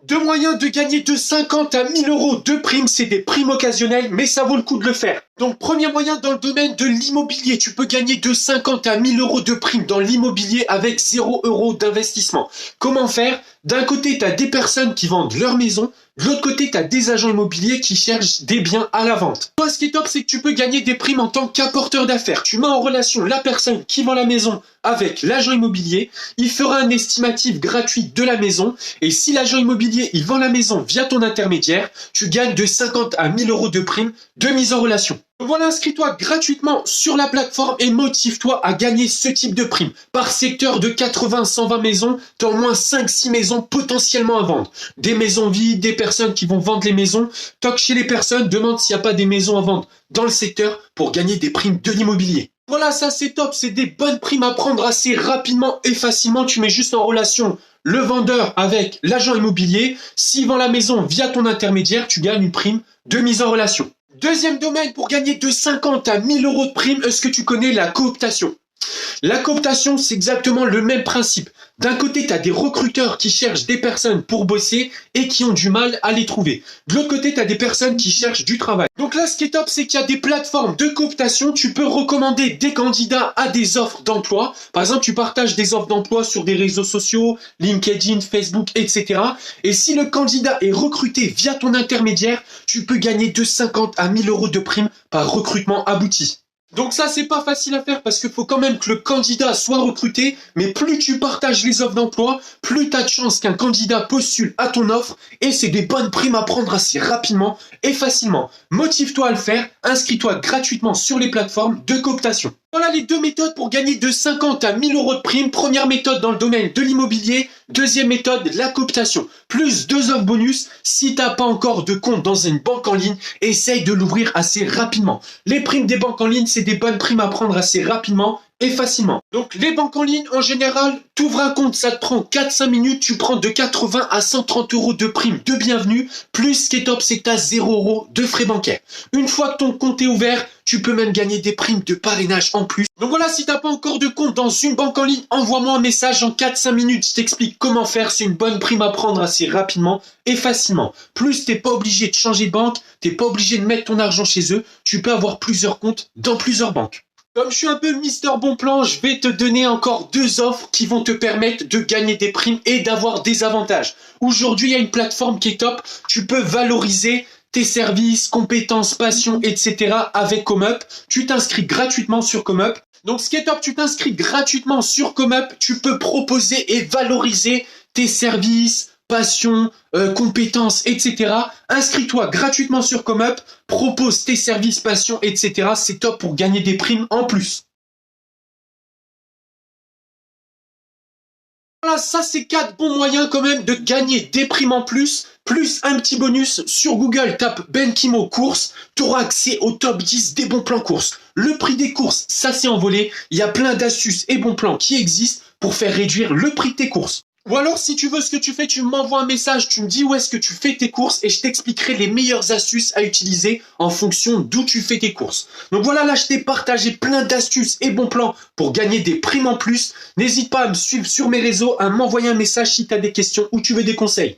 Deux moyens de gagner de 50 à 1000 euros de primes, c'est des primes occasionnelles, mais ça vaut le coup de le faire. Donc, premier moyen dans le domaine de l'immobilier, tu peux gagner de 50 à 1000 euros de primes dans l'immobilier avec 0 euros d'investissement. Comment faire? D'un côté, tu as des personnes qui vendent leur maison, de l'autre côté, tu as des agents immobiliers qui cherchent des biens à la vente. Toi, ce qui est top, c'est que tu peux gagner des primes en tant qu'apporteur d'affaires. Tu mets en relation la personne qui vend la maison avec l'agent immobilier, il fera un estimatif gratuit de la maison, et si l'agent immobilier il vend la maison via ton intermédiaire, tu gagnes de 50 à 1000 euros de primes de mise en relation. Voilà, inscris-toi gratuitement sur la plateforme et motive-toi à gagner ce type de prime. Par secteur de 80-120 maisons, tu as au moins 5-6 maisons potentiellement à vendre. Des maisons vides, des personnes qui vont vendre les maisons. Toque chez les personnes, demande s'il n'y a pas des maisons à vendre dans le secteur pour gagner des primes de l'immobilier. Voilà, ça c'est top, c'est des bonnes primes à prendre assez rapidement et facilement. Tu mets juste en relation le vendeur avec l'agent immobilier. S'il vend la maison via ton intermédiaire, tu gagnes une prime de mise en relation. Deuxième domaine pour gagner de 50 à 1000 euros de prime, est-ce que tu connais la cooptation? La cooptation, c'est exactement le même principe. D'un côté, tu as des recruteurs qui cherchent des personnes pour bosser et qui ont du mal à les trouver. De l'autre côté, tu as des personnes qui cherchent du travail. Donc là, ce qui est top, c'est qu'il y a des plateformes de cooptation. Tu peux recommander des candidats à des offres d'emploi. Par exemple, tu partages des offres d'emploi sur des réseaux sociaux, LinkedIn, Facebook, etc. Et si le candidat est recruté via ton intermédiaire, tu peux gagner de 50 à 1000 euros de prime par recrutement abouti. Donc ça, c'est pas facile à faire parce qu'il faut quand même que le candidat soit recruté, mais plus tu partages les offres d'emploi, plus tu as de chances qu'un candidat postule à ton offre, et c'est des bonnes primes à prendre assez rapidement et facilement. Motive-toi à le faire, inscris-toi gratuitement sur les plateformes de cooptation. Voilà les deux méthodes pour gagner de 50 à 1000 euros de prime. Première méthode dans le domaine de l'immobilier. Deuxième méthode, la cooptation. Plus 2 offres bonus. Si t'as pas encore de compte dans une banque en ligne, essaye de l'ouvrir assez rapidement. Les primes des banques en ligne, c'est des bonnes primes à prendre assez rapidement et facilement. Donc les banques en ligne, en général, t'ouvres un compte, ça te prend 4-5 minutes, tu prends de 80 à 130 euros de prime de bienvenue, plus ce qui est top, c'est que t'as 0 euros de frais bancaires. Une fois que ton compte est ouvert, tu peux même gagner des primes de parrainage en plus. Donc voilà, si t'as pas encore de compte dans une banque en ligne, envoie-moi un message en 4-5 minutes, je t'explique comment faire, c'est une bonne prime à prendre assez rapidement et facilement. Plus t'es pas obligé de changer de banque, t'es pas obligé de mettre ton argent chez eux, tu peux avoir plusieurs comptes dans plusieurs banques. Comme je suis un peu Mister Bon Plan, je vais te donner encore 2 offres qui vont te permettre de gagner des primes et d'avoir des avantages. Aujourd'hui, il y a une plateforme qui est top. Tu peux valoriser tes services, compétences, passions, etc. avec ComeUp. Tu t'inscris gratuitement sur ComeUp. Donc, ce qui est top, tu t'inscris gratuitement sur ComeUp. Tu peux proposer et valoriser tes services, passion, compétences, etc. Inscris-toi gratuitement sur ComeUp, propose tes services, passions, etc. C'est top pour gagner des primes en plus. Voilà, ça c'est 4 bons moyens quand même de gagner des primes en plus un petit bonus sur Google, tape Ben Kimo courses, tu auras accès au top 10 des bons plans courses. Le prix des courses, ça s'est envolé, il y a plein d'astuces et bons plans qui existent pour faire réduire le prix de tes courses. Ou alors, si tu veux ce que tu fais, tu m'envoies un message, tu me dis où est-ce que tu fais tes courses et je t'expliquerai les meilleures astuces à utiliser en fonction d'où tu fais tes courses. Donc voilà, là, je t'ai partagé plein d'astuces et bons plans pour gagner des primes en plus. N'hésite pas à me suivre sur mes réseaux, à m'envoyer un message si tu as des questions ou tu veux des conseils.